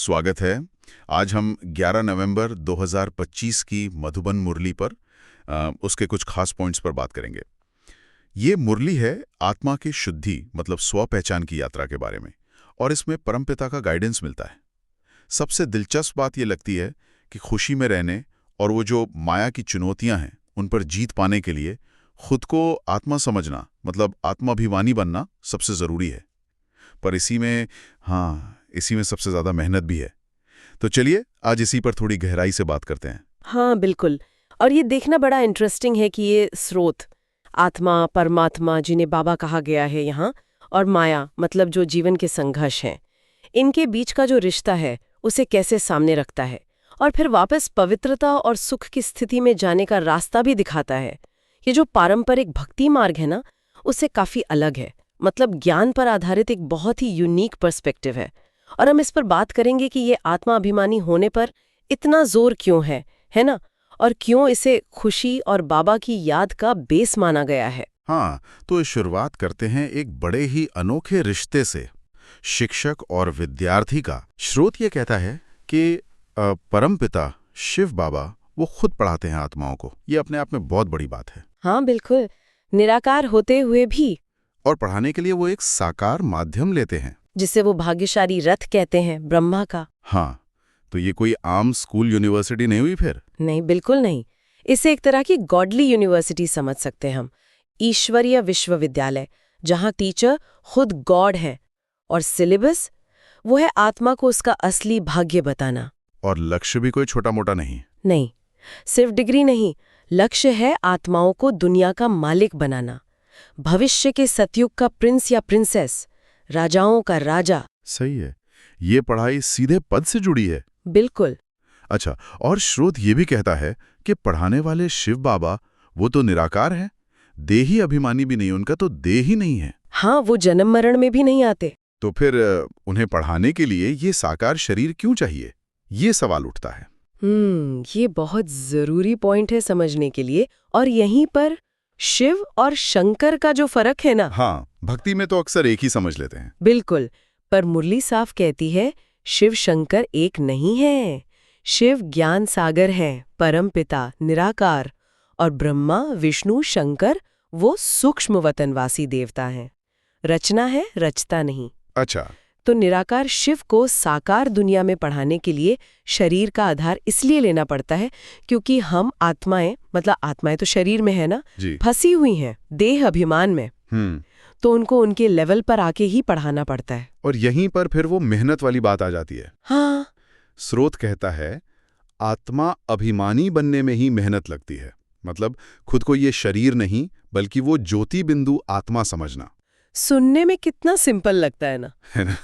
स्वागत है। आज हम 11 नवंबर 2025 की मधुबन मुरली पर उसके कुछ खास पॉइंट्स पर बात करेंगे। ये मुरली है आत्मा की शुद्धि मतलब स्व पहचान की यात्रा के बारे में, और इसमें परमपिता का गाइडेंस मिलता है। सबसे दिलचस्प बात ये लगती है कि खुशी में रहने और वो जो माया की चुनौतियां हैं उन पर जीत पाने के लिए खुद को आत्मा समझना मतलब आत्माभिमानी बनना सबसे ज़रूरी है। पर इसी में सबसे ज़्यादा मेहनत भी है। तो चलिए आज इसी पर थोड़ी गहराई से बात करते हैं। हाँ, बिल्कुल। और ये देखना बड़ा इंटरेस्टिंग है कि ये स्रोत, आत्मा, परमात्मा जिन्हें बाबा कहा गया है यहाँ, और माया मतलब जो जीवन के संघर्ष हैं, इनके बीच का जो रिश्ता है उसे कैसे सामने रखता है और फिर वापस पवित्रता और सुख की स्थिति में जाने का रास्ता भी दिखाता है। ये जो पारंपरिक भक्ति मार्ग है ना, उससे काफी अलग है। मतलब ज्ञान पर आधारित एक बहुत ही यूनिक पर्सपेक्टिव है। और हम इस पर बात करेंगे कि ये आत्मा अभिमानी होने पर इतना जोर क्यों है ना? और क्यों इसे खुशी और बाबा की याद का बेस माना गया है। हाँ, तो इस शुरुआत करते हैं एक बड़े ही अनोखे रिश्ते से, शिक्षक और विद्यार्थी का। स्रोत ये कहता है कि परमपिता शिव बाबा वो खुद पढ़ाते हैं आत्माओं को। ये अपने आप में बहुत बड़ी बात है। हाँ, बिल्कुल। निराकार होते हुए भी, और पढ़ाने के लिए वो एक साकार माध्यम लेते हैं। जिसे वो भाग्यशाली रथ कहते हैं, ब्रह्मा का। हाँ, तो ये कोई आम स्कूल यूनिवर्सिटी नहीं हुई फिर। नहीं, बिल्कुल नहीं। इसे एक तरह की गॉडली यूनिवर्सिटी समझ सकते हैं हम। ईश्वरीय विश्वविद्यालय, जहाँ टीचर खुद गॉड है और सिलेबस वो है आत्मा को उसका असली भाग्य बताना। और लक्ष्य भी कोई छोटा मोटा नहीं। नहीं, सिर्फ डिग्री नहीं, लक्ष्य है आत्माओं को दुनिया का मालिक बनाना, भविष्य के सतयुग का प्रिंस या प्रिंसेस, राजाओं का राजा। सही है, ये पढ़ाई सीधे पद से जुड़ी है। बिल्कुल। अच्छा, और स्रोत ये भी कहता है कि पढ़ाने वाले शिव बाबा वो तो निराकार हैं, देही अभिमानी भी नहीं, उनका तो देह ही नहीं है। हाँ, वो जन्म मरण में भी नहीं आते। तो फिर उन्हें पढ़ाने के लिए ये साकार शरीर क्यों चाहिए, ये सवाल उठता है। ये बहुत जरूरी पॉइंट है समझने के लिए। और यहीं पर शिव और शंकर का जो फर्क है ना। हाँ, भक्ति में तो अक्सर एक ही समझ लेते हैं। बिल्कुल। पर मुरली साफ कहती है, शिव शंकर एक नहीं है। शिव ज्ञान सागर है, परम पिता निराकार, और ब्रह्मा विष्णु शंकर वो सूक्ष्म वतनवासी देवता हैं। रचना है, रचता नहीं। अच्छा। तो निराकार शिव को साकार दुनिया में पढ़ाने के लिए शरीर का आधार इसलिए लेना पड़ता है क्योंकि हम आत्माएं, मतलब आत्माएं तो शरीर में है ना, जी। फंसी हुई हैं देह अभिमान में। तो उनको उनके लेवल पर आके ही पढ़ाना पड़ता है। और यहीं पर फिर वो मेहनत वाली बात आ जाती है। हाँ, स्रोत कहता है आत्मा अभिमानी बनने में ही मेहनत लगती है, मतलब खुद को ये शरीर नहीं बल्कि वो ज्योति बिंदु आत्मा समझना। सुनने में कितना सिंपल लगता है ना। है ना?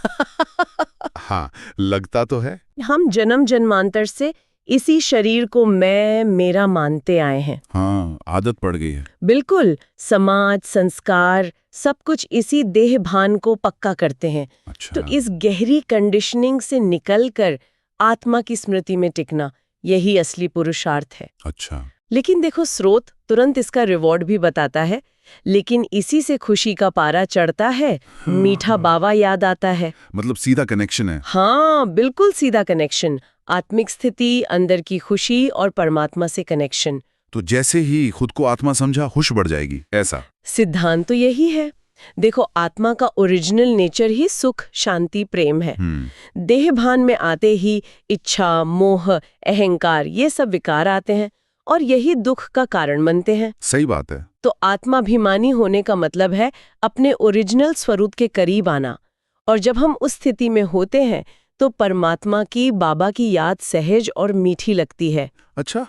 हाँ, लगता तो है। हम जन्म जन्मांतर से इसी शरीर को मैं मेरा मानते आए हैं। हाँ, आदत पड़ गई है। बिल्कुल। समाज, संस्कार, सब कुछ इसी देह भान को पक्का करते हैं। तो अच्छा। इस गहरी कंडीशनिंग से निकलकर आत्मा की स्मृति में टिकना, यही असली पुरुषार्थ है। अच्छा। लेकिन देखो, स्रोत तुरंत इसका रिवॉर्ड भी बताता है। लेकिन इसी से खुशी का पारा चढ़ता है, मीठा बावा याद आता है। मतलब सीधा कनेक्शन है। हाँ, बिल्कुल सीधा कनेक्शन। आत्मिक स्थिति, अंदर की खुशी और परमात्मा से कनेक्शन। तो जैसे ही खुद को आत्मा समझा, होश बढ़ जाएगी, ऐसा। सिद्धांत तो यही है। देखो, आत्मा का ओरिजिनल नेचर ही सुख, शांति, प्रेम है। देह भान में आते ही इच्छा, मोह, अहंकार, ये सब विकार आते हैं और यही दुख का कारण बनते हैं। सही बात है। तो आत्माभिमानी होने का मतलब है अपने ओरिजिनल स्वरूप के करीब आना। और जब हम उस स्थिति में होते हैं तो परमात्मा की, बाबा की याद सहज और मीठी लगती है। अच्छा।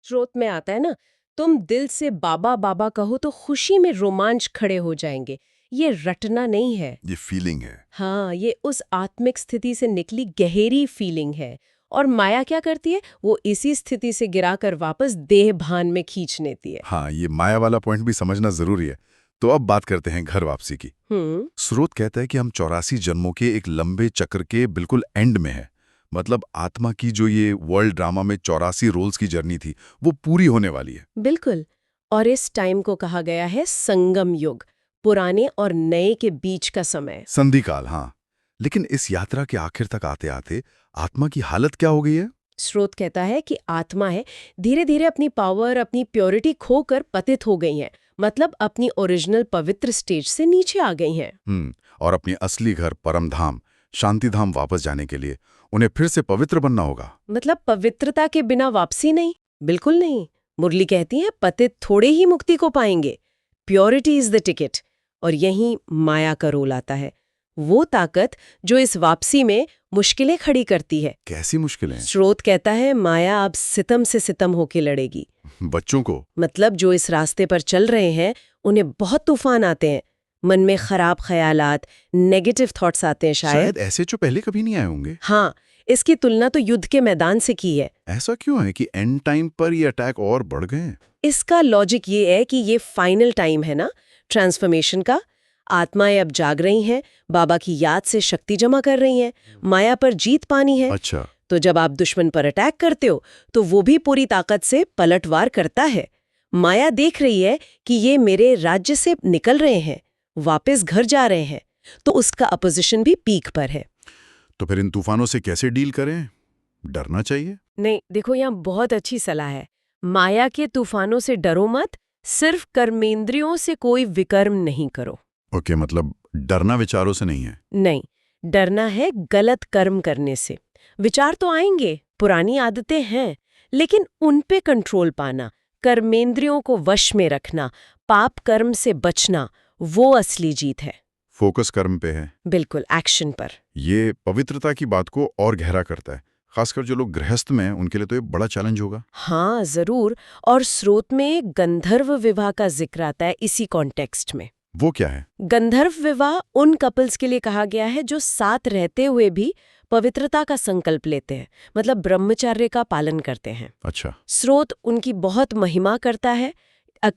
स्रोत में आता है ना, तुम दिल से बाबा बाबा कहो तो खुशी में रोमांच खड़े हो जाएंगे। ये रटना नहीं है। ये फीलिंग है। हाँ, ये उस आत्मिक स्थिति से निकली गहरी फीलिंग है। और माया क्या करती है, वो इसी स्थिति से गिराकर वापस देह भान में खींच लेती है। हाँ, ये माया वाला पॉइंट भी समझना जरूरी है। तो अब बात करते हैं घर वापसी की। स्रोत कहता है कि हम 84 जन्मों के एक लंबे चक्र के बिल्कुल एंड में है। मतलब आत्मा की जो ये वर्ल्ड ड्रामा में 84 रोल्स की जर्नी थी, वो पूरी होने वाली है। बिल्कुल। और इस टाइम को कहा गया है संगम युग, पुराने और नए के बीच का समय। संधिकाल, हाँ। लेकिन इस यात्रा के आखिर तक आते आते आत्मा की हालत क्या हो गई है? स्रोत कहता है कि आत्मा है धीरे धीरे अपनी पावर, अपनी प्योरिटी खोकर पतित हो गई है। मतलब अपनी ओरिजिनल पवित्र स्टेज से नीचे आ गई हैं। और अपनी असली घर परमधाम, शांतिधाम वापस जाने के लिए उन्हें फिर से पवित्र बनना होगा। मतलब पवित्रता के बिना वापसी नहीं, बिल्कुल नहीं। मुरली कहती है पतित थोड़े ही मुक्ति को पाएंगे। Purity is the ticket. और यहीं माया का रोल आता है, वो ताकत जो इस वापसी में मुश्किलें खड़ी करती है। कैसी मुश्किलें? स्रोत कहता है माया अब सितम से सितम होके लड़ेगी। बच्चों को? मतलब जो इस रास्ते पर चल रहे हैं उन्हें बहुत तूफान आते हैं। मन में खराब ख्यालात, नेगेटिव थॉट्स आते हैं। शायद ऐसे जो पहले कभी नहीं आए होंगे। हाँ, इसकी तुलना तो युद्ध के मैदान से की है। ऐसा क्यों है कि एंड टाइम पर ये अटैक और बढ़ गए? इसका लॉजिक ये है कि ये फाइनल टाइम है ना ट्रांसफॉर्मेशन का। आत्माएं अब जाग रही हैं, बाबा की याद से शक्ति जमा कर रही हैं, माया पर जीत पानी है। अच्छा। तो जब आप दुश्मन पर अटैक करते हो तो वो भी पूरी ताकत से पलटवार करता है। माया देख रही है कि ये मेरे राज्य से निकल रहे हैं, वापस घर जा रहे हैं, तो उसका अपोजिशन भी पीक पर है। तो फिर इन तूफानों से कैसे डील करें? डरना चाहिए? नहीं, देखो यहाँ बहुत अच्छी सलाह है। माया के तूफानों से डरो मत, सिर्फ कर्मेंद्रियों से कोई विकर्म नहीं करो। ओके, मतलब डरना विचारों से नहीं है? नहीं, डरना है गलत कर्म करने से। विचार तो आएंगे, पुरानी आदतें हैं, लेकिन उन पे कंट्रोल पाना, कर्मेंद्रियों को वश में रखना, पाप कर्म से बचना, वो असली जीत है। फोकस कर्म पे है। बिल्कुल, एक्शन पर। ये पवित्रता की बात को और गहरा करता है। खासकर जो लोग गृहस्थ में हैं, उनके लिए तो ये बड़ा चैलेंज होगा। हाँ, जरूर। और स्रोत में गंधर्व विवाह का जिक्र आता है इसी कॉन्टेक्स्ट में। वो क्या है? गंधर्व विवाह उन कपल्स के लिए कहा गया है जो साथ रहते हुए भी पवित्रता का संकल्प लेते हैं, मतलब ब्रह्मचर्य का पालन करते हैं। अच्छा। स्रोत उनकी बहुत महिमा करता है,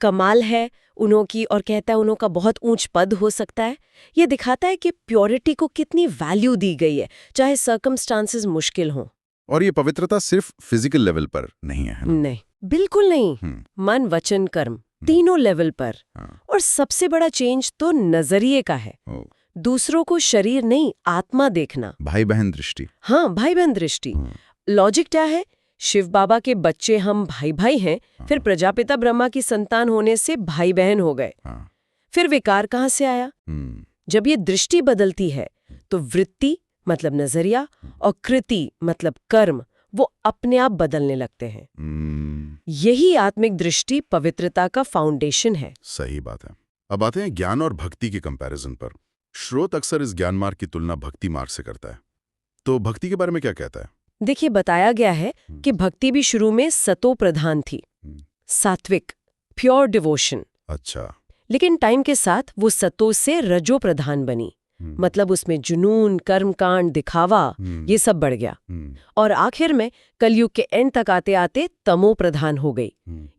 कमाल है उन्हों की, और कहता है उन्हों का बहुत ऊंच पद हो सकता है। ये दिखाता है कि प्योरिटी को कितनी वैल्यू दी गई है, चाहे सर्कमस्टांसेस मुश्किल हों। और ये पवित्रता सिर्फ फिजिकल लेवल पर नहीं है ना? नहीं, बिल्कुल नहीं। मन, वचन, कर्म तीनों लेवल पर। और सबसे बड़ा चेंज तो नजरिए का है। दूसरों को शरीर नहीं, आत्मा देखना। भाई बहन दृष्टि। हाँ, भाई बहन दृष्टि। लॉजिक क्या है? शिव बाबा के बच्चे हम भाई भाई हैं, फिर प्रजापिता ब्रह्मा की संतान होने से भाई बहन हो गए। फिर विकार कहाँ से आया? जब ये दृष्टि बदलती है तो वृत्ति मतलब नजरिया और कृति मतलब कर्म वो अपने आप बदलने लगते हैं। यही आत्मिक दृष्टि पवित्रता का फाउंडेशन है। सही बात है। अब आते हैं ज्ञान और भक्ति के कंपैरिजन पर। स्रोत अक्सर इस ज्ञान मार्ग की तुलना भक्ति मार्ग से करता है। तो भक्ति के बारे में क्या कहता है? देखिए, बताया गया है कि भक्ति भी शुरू में सतो प्रधान थी, सात्विक, प्योर डिवोशन। अच्छा। लेकिन टाइम के साथ वो सतो से रजो प्रधान बनी। मतलब उसमें जुनून, कर्मकांड, दिखावा ये सब बढ़ गया। और आखिर में कलयुग के एंड तक आते आते तमो प्रधान हो गई,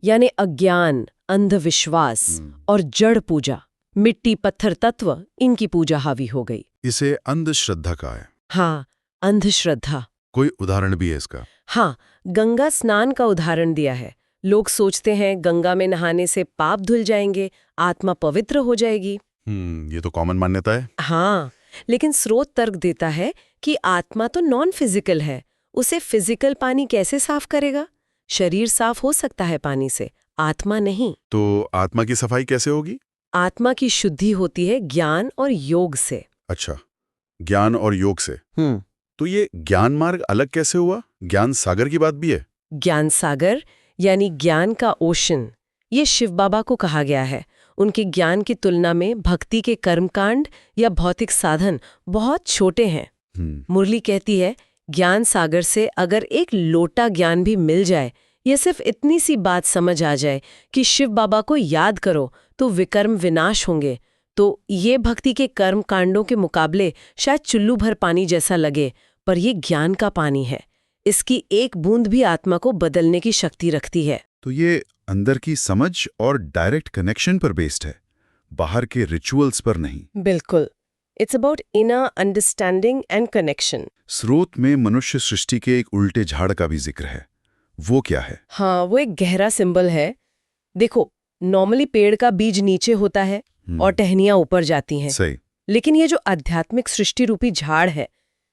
यानी अज्ञान, अंधविश्वास और जड़ पूजा, मिट्टी पत्थर तत्व, इनकी पूजा हावी हो गई। इसे अंधश्रद्धा का है। हाँ, अंधश्रद्धा। कोई उदाहरण भी है इसका? हाँ, गंगा स्नान का उदाहरण दिया है। लोग सोचते हैं गंगा में नहाने से पाप धुल जाएंगे, आत्मा पवित्र हो जाएगी। ये तो कॉमन मान्यता है। हाँ, लेकिन स्रोत तर्क देता है कि आत्मा तो नॉन फिजिकल है, उसे फिजिकल पानी कैसे साफ करेगा? शरीर साफ हो सकता है पानी से, आत्मा नहीं। तो आत्मा की सफाई कैसे होगी? आत्मा की शुद्धि होती है ज्ञान और योग से। अच्छा, ज्ञान और योग से। तो ये ज्ञान मार्ग अलग कैसे हुआ? ज्ञान सागर की बात भी है। ज्ञान सागर यानी ज्ञान का ओशन, ये शिव बाबा को कहा गया है। उनके ज्ञान की तुलना में भक्ति के कर्मकांड या भौतिक साधन बहुत छोटे हैं। मुरली कहती है ज्ञान सागर से अगर एक लोटा ज्ञान भी मिल जाए ये सिर्फ इतनी सी बात समझ आ जाए कि शिव बाबा को याद करो तो विकर्म विनाश होंगे, तो ये भक्ति के कर्म कांडों के मुकाबले शायद चुल्लू भर पानी जैसा लगे, पर ये ज्ञान का पानी है। इसकी एक बूंद भी आत्मा को बदलने की शक्ति रखती है। तो ये अंदर की समझ और डायरेक्ट कनेक्शन पर बेस्ड है, बाहर के रिचुअल्स पर नहीं। बिल्कुल, it's about inner understanding and connection. स्रोत में मनुष्य सृष्टि के एक उल्टे झाड़ का भी जिक्र है, वो क्या है? हाँ, वो एक गहरा सिंबल है। देखो, नॉर्मली पेड़ का बीज नीचे होता है और टहनियां ऊपर जाती हैं। सही। लेकिन ये जो आध्यात्मिक सृष्टि रूपी झाड़ है,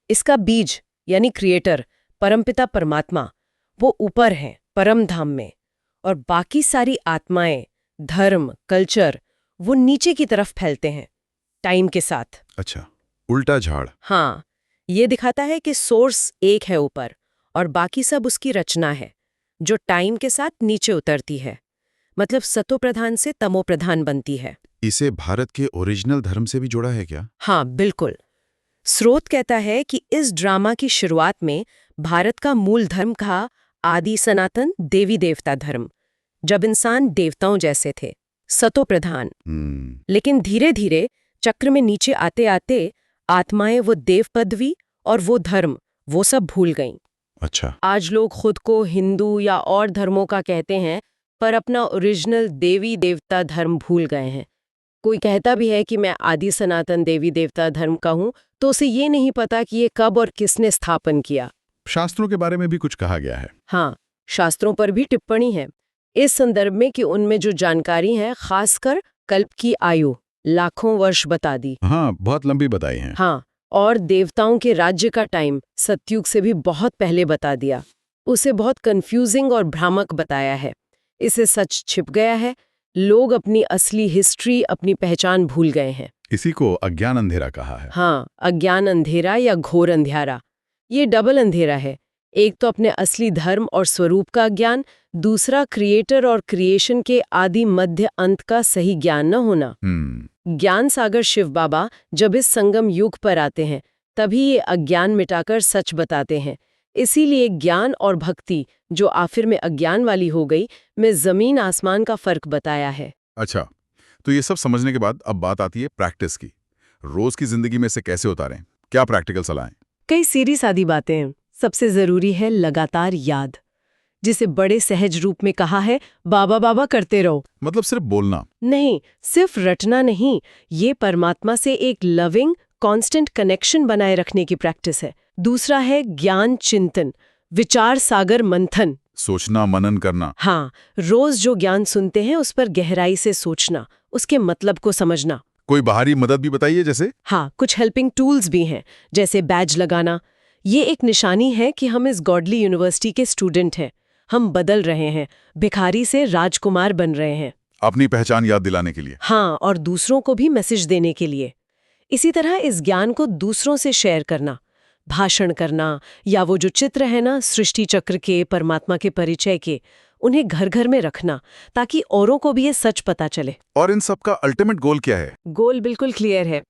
इसका बीज यानी क्रिएटर परमपिता परमात्मा, वो ऊपर है परम धाम में, और बाकी सारी आत्माएं, धर्म, कल्चर वो नीचे की तरफ फैलते हैं टाइम के साथ। अच्छा, उल्टा झाड़। हाँ, ये दिखाता है कि सोर्स एक है ऊपर और बाकी सब उसकी रचना है जो टाइम के साथ नीचे उतरती है, मतलब सतो प्रधान से तमो प्रधान बनती है। इसे भारत के ओरिजिनल धर्म से भी जोड़ा है क्या? हाँ, बिल्कुल। स्रोत कहता है कि इस ड्रामा की शुरुआत में भारत का मूल धर्म था आदि सनातन देवी देवता धर्म, जब इंसान देवताओं जैसे थे, सतो प्रधान। लेकिन धीरे धीरे चक्र में नीचे आते आते आत्माएं वो देव पदवी और वो धर्म वो सब भूल गईं। अच्छा। आज लोग खुद को हिंदू या और धर्मों का कहते हैं, पर अपना ओरिजिनल देवी देवता धर्म भूल गए हैं। कोई कहता भी है कि मैं आदि सनातन देवी देवता धर्म का हूं, तो उसे ये नहीं पता कि ये कब और किसने स्थापन किया। शास्त्रों के बारे में भी कुछ कहा गया है। हाँ, शास्त्रों पर भी टिप्पणी है इस संदर्भ में कि उनमें जो जानकारी है, खासकर कल्प की आयु लाखों वर्ष बता दी। हाँ, बहुत लंबी बताई है। हाँ, और देवताओं के राज्य का टाइम सतयुग से भी बहुत पहले बता दिया। उसे बहुत कंफ्यूजिंग और भ्रामक बताया है। इसे सच छिप गया है, लोग अपनी असली हिस्ट्री, अपनी पहचान भूल गए हैं। इसी को अज्ञान अंधेरा कहा है। हाँ, अज्ञान अंधेरा या घोर अंधियारा। ये डबल अंधेरा है, एक तो अपने असली धर्म और स्वरूप का ज्ञान, दूसरा क्रिएटर और क्रिएशन के आदि मध्य अंत का सही ज्ञान न होना। ज्ञान सागर शिव बाबा जब इस संगम युग पर आते हैं, तभी ये अज्ञान मिटाकर सच बताते हैं। इसीलिए ज्ञान और भक्ति, जो आखिर में अज्ञान वाली हो गई, में जमीन आसमान का फर्क बताया है। अच्छा, तो ये सब समझने के बाद अब बात आती है प्रैक्टिस की। रोज की जिंदगी में से कैसे उतारें? क्या प्रैक्टिकल सलाहें? कई सीधी सादी बातें हैं। सबसे जरूरी है लगातार याद, जिसे बड़े सहज रूप में कहा है, बाबा बाबा करते रहो। मतलब सिर्फ बोलना नहीं, सिर्फ रटना नहीं, ये परमात्मा से एक लविंग कांस्टेंट कनेक्शन बनाए रखने की प्रैक्टिस है। दूसरा है ज्ञान चिंतन, विचार सागर मंथन, सोचना, मनन करना। हाँ, रोज जो ज्ञान सुनते हैं उस पर गहराई से सोचना, उसके मतलब को समझना। कोई बाहरी मदद भी बताइए जैसे? हाँ, कुछ हेल्पिंग टूल्स भी हैं, जैसे बैज लगाना। ये एक निशानी है कि हम इस गॉडली यूनिवर्सिटी के स्टूडेंट हैं। हम बदल रहे हैं, भिखारी से राजकुमार बन रहे हैं, अपनी पहचान याद दिलाने के लिए। हाँ, और दूसरों को भी मैसेज देने के लिए। इसी तरह इस ज्ञान को दूसरों से शेयर करना, भाषण करना, या वो जो चित्र है ना सृष्टि चक्र के, परमात्मा के परिचय के, उन्हें घर घर में रखना, ताकि औरों को भी ये सच पता चले। और इन सब का अल्टीमेट गोल क्या है? गोल बिल्कुल क्लियर है।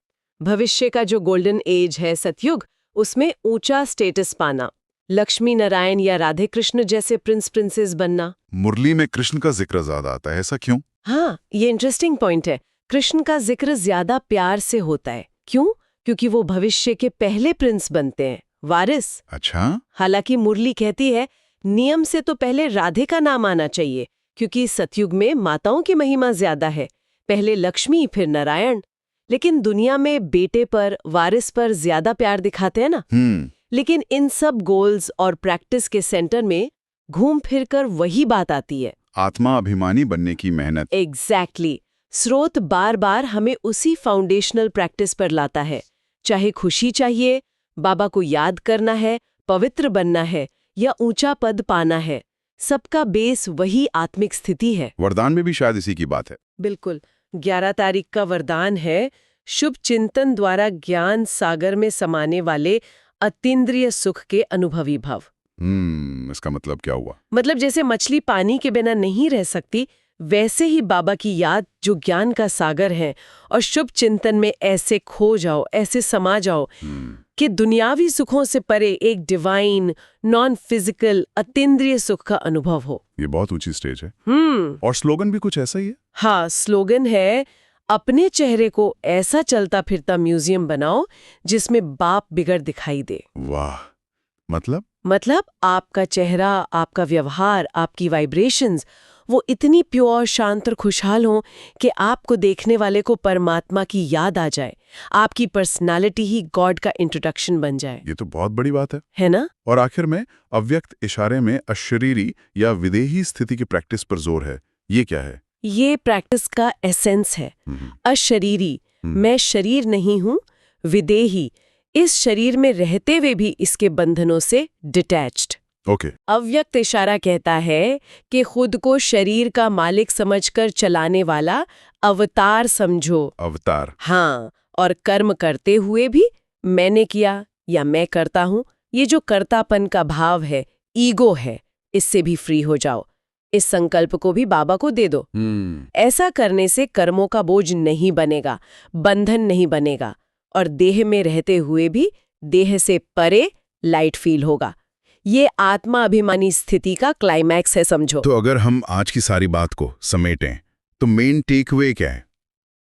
भविष्य का जो गोल्डन एज है सतयुग, उसमें ऊंचा स्टेटस पाना, लक्ष्मी नारायण या राधे कृष्ण जैसे प्रिंस प्रिंसेस बनना। मुरली में कृष्ण का जिक्र ज्यादा आता है, ऐसा क्यों? हाँ, ये इंटरेस्टिंग पॉइंट है। कृष्ण का जिक्र ज्यादा प्यार से होता है। क्यों? क्योंकि वो भविष्य के पहले प्रिंस बनते हैं, वारिस। अच्छा। हालांकि मुरली कहती है, नियम से तो पहले राधे का नाम आना चाहिए, क्योंकि सतयुग में माताओं की महिमा ज्यादा है, पहले लक्ष्मी फिर नारायण। लेकिन दुनिया में बेटे पर, वारिस पर ज्यादा प्यार दिखाते हैं ना। लेकिन इन सब गोल्स और प्रैक्टिस के सेंटर में घूम फिरकर वही बात आती है, आत्मा अभिमानी बनने की मेहनत। एग्जैक्टली। स्रोत बार बार हमें उसी फाउंडेशनल प्रैक्टिस पर लाता है। चाहे खुशी चाहिए, बाबा को याद करना है, पवित्र बनना है, या ऊंचा पद पाना है, सबका बेस वही आत्मिक स्थिति है। वरदान में भी शायद इसी की बात है। बिल्कुल। 11 तारीख का वरदान है, शुभ चिंतन द्वारा ज्ञान सागर में समाने वाले अतीन्द्रिय सुख के अनुभवी भव। इसका मतलब क्या हुआ? मतलब जैसे मछली पानी के बिना नहीं रह सकती, वैसे ही बाबा की याद जो ज्ञान का सागर है और शुभ चिंतन में ऐसे खो जाओ, ऐसे समा जाओ कि दुनियावी सुखों से परे एक डिवाइन, नॉन फिजिकल, अतीन्द्रिय सुख का अनुभव हो। ये बहुत ऊंची स्टेज है। और स्लोगन भी कुछ ऐसा ही है। हाँ, स्लोगन है, अपने चेहरे को ऐसा चलता फिरता म्यूजियम बनाओ जिसमें बाप बिगड़ दिखाई दे। वाह, मतलब आपका चेहरा, आपका व्यवहार, आपकी वाइब्रेशंस वो इतनी प्योर, शांत और खुशहाल हो कि आपको देखने वाले को परमात्मा की याद आ जाए, आपकी पर्सनालिटी ही गॉड का इंट्रोडक्शन बन जाए। ये तो बहुत बड़ी बात है ना? और आखिर में अव्यक्त इशारे में अशरीरी या विदेही स्थिति की प्रैक्टिस पर जोर है। ये क्या है? ये प्रैक्टिस का एसेंस है। अशरीरी, मैं शरीर नहीं हूँ, विदेही, इस शरीर में रहते हुए भी इसके बंधनों से डिटैच्ड। ओके। अव्यक्त इशारा कहता है कि खुद को शरीर का मालिक समझकर चलाने वाला अवतार समझो। अवतार। हाँ, और कर्म करते हुए भी मैंने किया या मैं करता हूँ, ये जो कर्तापन का भाव है, ईगो है, इससे भी फ्री हो जाओ। इस संकल्प को भी बाबा को दे दो। ऐसा करने से कर्मों का बोझ नहीं बनेगा, बंधन नहीं बनेगा और देह में रहते हुए भी देह से परे लाइट फील होगा। ये आत्मा अभिमानी स्थिति का क्लाइमैक्स है, समझो। तो अगर हम आज की सारी बात को समेटें तो मेन टेक अवे क्या है?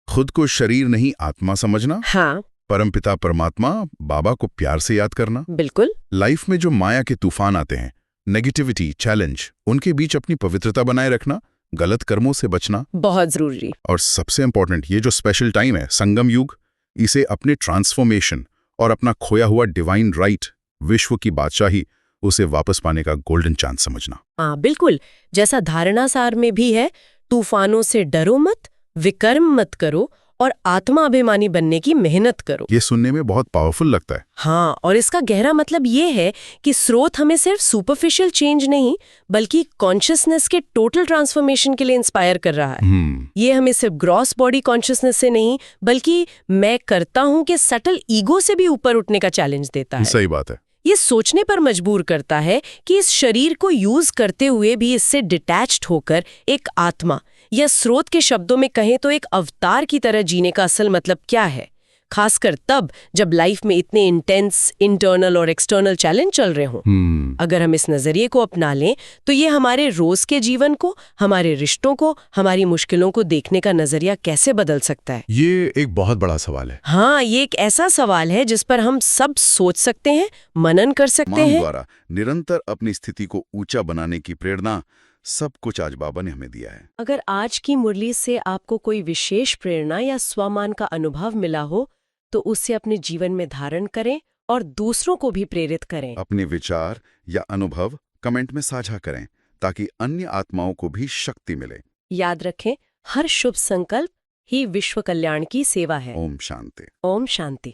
खुद को शरीर नहीं आत्मा समझना। हाँ, परमपिता परमात्मा बाबा को प्यार से याद करना। बिल्कुल। लाइफ में जो माया के तूफान आते हैं, नेगेटिविटी, चैलेंज, उनके बीच अपनी पवित्रता बनाए रखना, गलत कर्मों से बचना बहुत जरूरी। और सबसे इंपॉर्टेंट, ये जो स्पेशल टाइम है, संगम युग, इसे अपने ट्रांसफॉर्मेशन और अपना खोया हुआ डिवाइन राइट, विश्व की बादशाही, उसे वापस पाने का गोल्डन चांस समझना। हाँ, बिल्कुल। जैसा धारणा सार में भी है, तूफानों से डरो मत, विकर्म मत करो और आत्मा अभिमानी बनने की मेहनत करो। ये सुनने में बहुत पावरफुल लगता है। हाँ, और इसका गहरा मतलब ये है कि स्रोत हमें सिर्फ सुपरफिशियल चेंज नहीं, बल्कि कॉन्शियसनेस के टोटल ट्रांसफॉर्मेशन के लिए इंस्पायर कर रहा है। ये हमें सिर्फ ग्रॉस बॉडी कॉन्शियसनेस से नहीं, बल्कि मैं करता हूं कि सटल ईगो से भी ऊपर उठने का चैलेंज देता है। सही बात है। ये सोचने पर मजबूर करता है कि इस शरीर को यूज करते हुए भी इससे डिटैच्ड होकर एक आत्मा, या स्रोत के शब्दों में कहें तो एक अवतार की तरह जीने का असल मतलब क्या है, खासकर तब जब लाइफ में इतने इंटेंस इंटरनल और एक्सटर्नल चैलेंज चल रहे हों। अगर हम इस नजरिए को अपना लें तो ये हमारे रोज के जीवन को, हमारे रिश्तों को, हमारी मुश्किलों को देखने का नजरिया कैसे बदल सकता है? ये एक बहुत बड़ा सवाल है। हाँ, ये एक ऐसा सवाल है जिस पर हम सब सोच सकते हैं, मनन कर सकते हैं। द्वारा निरंतर अपनी स्थिति को ऊंचा बनाने की प्रेरणा, सब कुछ आज बाबा ने हमें दिया है। अगर आज की मुरली से आपको कोई विशेष प्रेरणा या स्वमान का अनुभव मिला हो तो उसे अपने जीवन में धारण करें और दूसरों को भी प्रेरित करें। अपने विचार या अनुभव कमेंट में साझा करें ताकि अन्य आत्माओं को भी शक्ति मिले। याद रखें, हर शुभ संकल्प ही विश्व कल्याण की सेवा है। ओम शांति। ओम शांति।